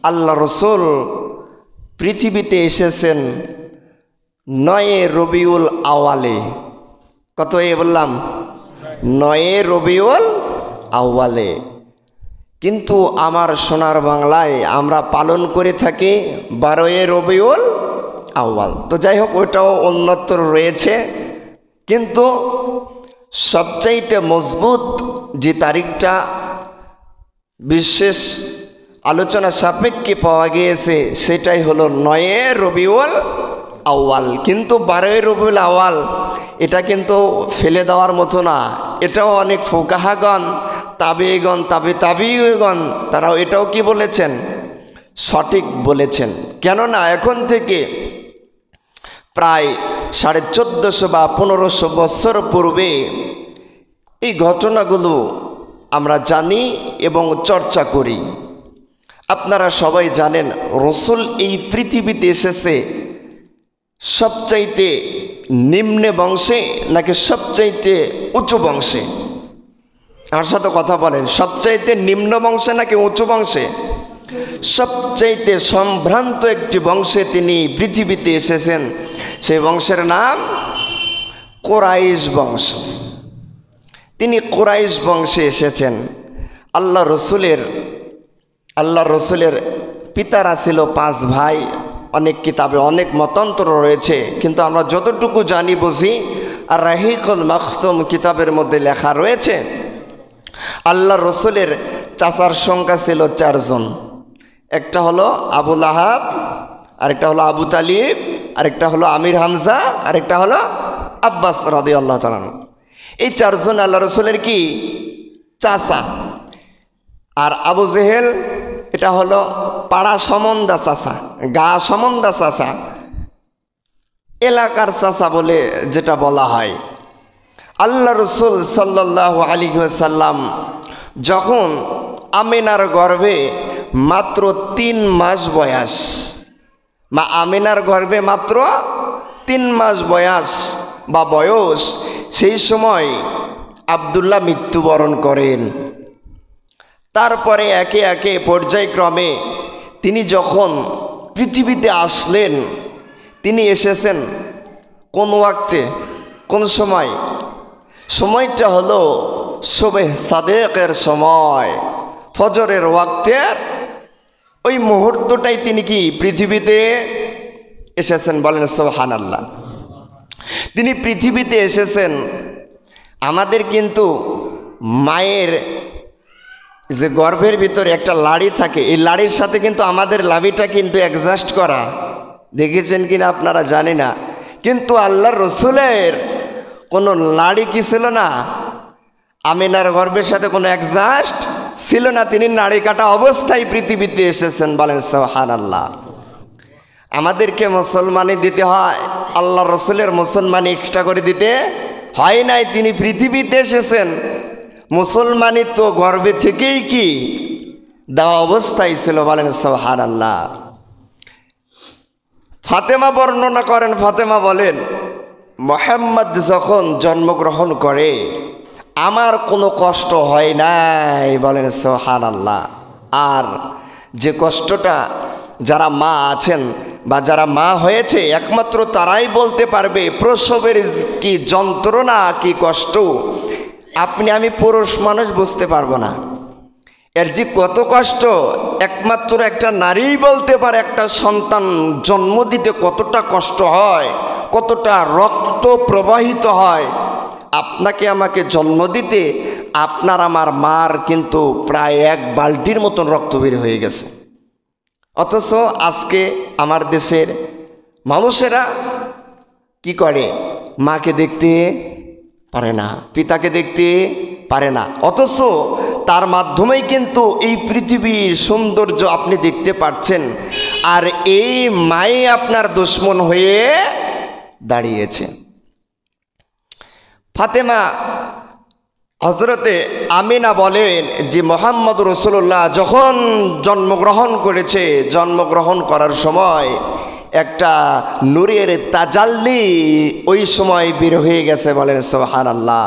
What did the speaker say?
আল্লাহ রসুল পৃথিবীতে এসেছেন 9 রবিউল আউয়ালে। কত বললাম? 9 রবিউল আউয়ালে। কিন্তু আমার সোনার বাংলায় আমরা পালন করে থাকি 12 রবিউল আউয়াল। তো যাই হোক, ওইটাও উন্নতর রয়েছে, কিন্তু সবচাইতে মজবুত যে তারিখটা বিশেষ আলোচনা সাপেক্ষে পাওয়া গিয়েছে সেটাই হলো 9 রবিউল আউয়াল। কিন্তু 12 রবিউল আউয়াল এটা কিন্তু ফেলে দেওয়ার মতো না। এটাও অনেক ফুকাহাগণ, তাবেঈগণ, তাবেঈগণ তারাও এটাও কি বলেছেন? সঠিক বলেছেন। কেননা এখন থেকে প্রায় 1450 বা 1500 বছর পূর্বে এই ঘটনাগুলো আমরা জানি এবং চর্চা করি। আপনারা সবাই জানেন রসুল এই পৃথিবীতে এসেছে সবচাইতে নিম্ন বংশে নাকি সবচাইতে উঁচু বংশে? আমার সাথে কথা বলেন, সবচাইতে নিম্ন বংশে নাকি উঁচু বংশে? সবচাইতে সম্ভ্রান্ত একটি বংশে তিনি পৃথিবীতে এসেছেন। সেই বংশের নাম কুরাইশ বংশ। তিনি কুরাইশ বংশে এসেছেন। আল্লাহ রসুলের পিতারা ছিল 5 ভাই। অনেক কিতাবে অনেক মতান্তর রয়েছে, কিন্তু আমরা যতটুকু জানি বুঝি আর রাহিকুল মাখতুম কিতাবের মধ্যে লেখা রয়েছে আল্লাহ রসুলের চাচার সংখ্যা ছিল 4 জন। একটা হলো আবু লাহাব, আরেকটা হলো আবু তালিব, আরেকটা হলো আমির হামজা, আরেকটা হলো আব্বাস রাদিয়াল্লাহু তাআলা। এই 4 জন আল্লাহ রসুলের কি চাচা। আর আবু জেহেল এটা হলো পাড়া সমন্দা চাচা, গা সমন্দা চাচা, এলাকার চাচা বলে যেটা বলা হয়। আল্লাহ রসুল সাল্লাল্লাহু আলাইহি ওয়াসাল্লাম যখন আমিনার গর্ভে মাত্র 3 মাস বয়স, মা আমিনার গর্ভে মাত্র 3 মাস বয়স বা বয়স, সেই সময় আব্দুল্লাহ মৃত্যুবরণ করেন। তারপরে একে একে পর্যায়ক্রমে তিনি যখন পৃথিবীতে আসলেন, তিনি এসেছেন কোন ওয়াক্তে, কোন সময়? সময়টা হলো সুবহ সাদেকের সময়, ফজরের ওয়াক্তের ওই মুহূর্তটাই তিনি কি পৃথিবীতে এসেছেন। বলেন সুবহানাল্লাহ। তিনি পৃথিবীতে এসেছেন। আমাদের কিন্তু মায়ের যে গর্ভের ভিতরে একটা লাড়ি থাকে, এই লাড়ির সাথে কিন্তু আমাদের লাভিটা কিন্তু অ্যাডজাস্ট করা, দেখেছেন কিনা আপনারা জানি না। কিন্তু আল্লাহর রসুলের কোনো লাড়ি কি ছিল না, আমিনার গর্ভের সাথে কোনো অ্যাডজাস্ট ছিল না। তিনি নাড়ি কাটা অবস্থায় পৃথিবীতে এসেছেন। বলেন সুবহানাল্লাহ। আমাদেরকে মুসলমানি দিতে হয়, আল্লাহ রসুলের মুসলমানি এক্সট্রা করে দিতে হয় নাই। তিনি পৃথিবীতে এসেছেন, মুসলমানি তো গর্ভে থেকেই কি দেওয়া অবস্থায় ছিল। বলেন সুবহানাল্লাহ। ফাতেমা বর্ণনা করেন, ফাতেমা বলেন মুহাম্মদ যখন জন্মগ্রহণ করে আমার কোনো কষ্ট হয় নাই। বলেন সুবহানাল্লাহ। আর যে কষ্টটা যারা মা আছেন বা যারা মা হয়েছে একমাত্র তারাই বলতে পারবে প্রসবের কি যন্ত্রণা, কি কষ্ট আপনি আমি পুরুষ মানুষ বুঝতে পারবো না। এর যে কত কষ্ট একমাত্র একটা নারীই বলতে পারে। একটা সন্তান জন্ম দিতে কতটা কষ্ট হয়, কতটা রক্ত প্রবাহিত হয়। আপনাকে আমাকে জন্ম দিতে আপনার আমার মার কিন্তু প্রায় 1 বালতির মতন রক্ত বের হয়ে গেছে। অথচ আজকে আমার দেশের মানুষেরা কি করে? মাকে দেখতে পারে না, পিতাকে দেখতে পারে না, অথচ তার মাধ্যমেই কিন্তু এই পৃথিবীর সৌন্দর্য আপনি দেখতে পাচ্ছেন। আর এই মাই আপনার দুশ্মন হয়ে দাঁড়িয়েছে। ফাতেমা হযরতে আমিনা বলেন যে মুহাম্মদ রাসূলুল্লাহ যখন জন্মগ্রহণ করেছে, জন্মগ্রহণ করার সময় একটা নূরের তাজাল্লি ওই সময় বের হয়ে গেছে। বলেন সুবহানাল্লাহ।